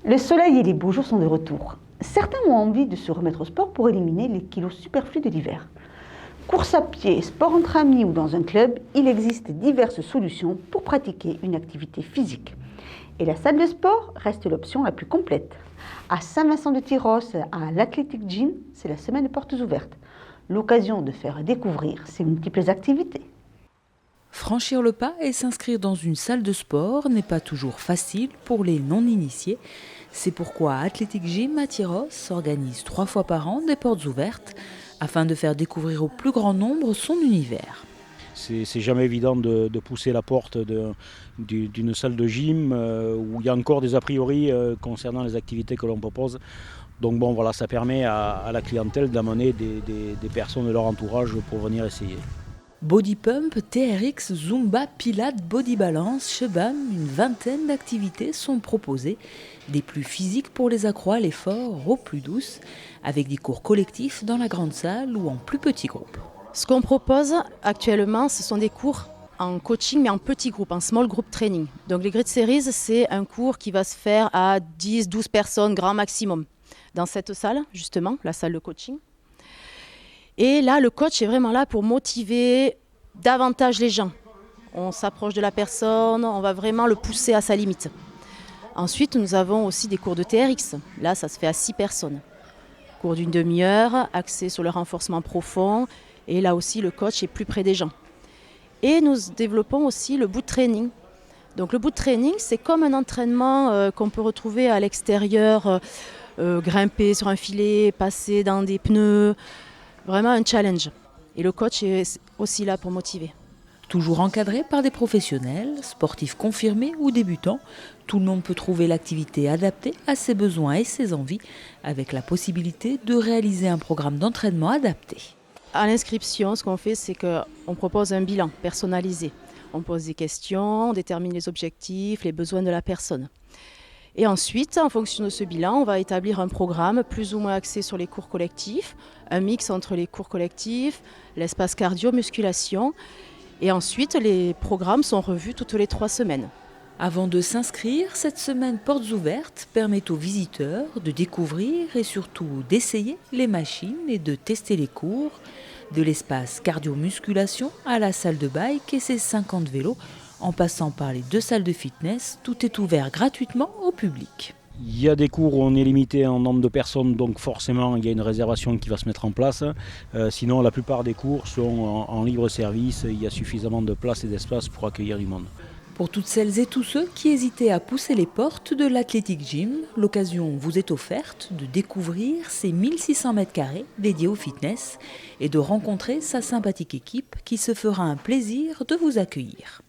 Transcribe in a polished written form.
Le soleil et les beaux jours sont de retour. Certains ont envie de se remettre au sport pour éliminer les kilos superflus de l'hiver. Course à pied, sport entre amis ou dans un club, il existe diverses solutions pour pratiquer une activité physique. Et la salle de sport reste l'option la plus complète. À Saint-Vincent-de-Tyrosse, à l'Athletic Gym, c'est la semaine de portes ouvertes. L'occasion de faire découvrir ces multiples activités. Franchir le pas et s'inscrire dans une salle de sport n'est pas toujours facile pour les non-initiés. C'est pourquoi Athletic Gym à Tyrosse organise 3 fois par an des portes ouvertes afin de faire découvrir au plus grand nombre son univers. C'est jamais évident de pousser la porte d'une salle de gym où il y a encore des a priori concernant les activités que l'on propose. Donc bon, voilà, ça permet à la clientèle d'amener des personnes de leur entourage pour venir essayer. Body pump, TRX, Zumba, Pilates, Body balance, Shebam, une vingtaine d'activités sont proposées, des plus physiques pour les accros à l'effort aux plus douces, avec des cours collectifs dans la grande salle ou en plus petits groupes. Ce qu'on propose actuellement, ce sont des cours en coaching mais en petits groupes, en small group training. Donc les Grid Series, c'est un cours qui va se faire à 10-12 personnes, grand maximum, dans cette salle, justement, la salle de coaching. Et là, le coach est vraiment là pour motiver davantage les gens. On s'approche de la personne, on va vraiment le pousser à sa limite. Ensuite, nous avons aussi des cours de TRX. Là, ça se fait à 6 personnes. Cours d'une demi-heure, axé sur le renforcement profond. Et là aussi, le coach est plus près des gens. Et nous développons aussi le boot training. Donc le boot training, c'est comme un entraînement qu'on peut retrouver à l'extérieur, grimper sur un filet, passer dans des pneus. Vraiment un challenge. Et le coach est aussi là pour motiver. Toujours encadré par des professionnels, sportifs confirmés ou débutants, tout le monde peut trouver l'activité adaptée à ses besoins et ses envies, avec la possibilité de réaliser un programme d'entraînement adapté. À l'inscription, ce qu'on fait, c'est qu'on propose un bilan personnalisé. On pose des questions, on détermine les objectifs, les besoins de la personne. Et ensuite, en fonction de ce bilan, on va établir un programme plus ou moins axé sur les cours collectifs, un mix entre les cours collectifs, l'espace cardio-musculation. Et ensuite, les programmes sont revus toutes les 3 semaines. Avant de s'inscrire, cette semaine portes ouvertes permet aux visiteurs de découvrir et surtout d'essayer les machines et de tester les cours, de l'espace cardio-musculation à la salle de bike et ses 50 vélos, en passant par les 2 salles de fitness, tout est ouvert gratuitement au public. Il y a des cours où on est limité en nombre de personnes, donc forcément il y a une réservation qui va se mettre en place. Sinon la plupart des cours sont en libre service, il y a suffisamment de place et d'espace pour accueillir du monde. Pour toutes celles et tous ceux qui hésitaient à pousser les portes de l'Athletic Gym, l'occasion vous est offerte de découvrir ces 1600 m² dédiés au fitness et de rencontrer sa sympathique équipe qui se fera un plaisir de vous accueillir.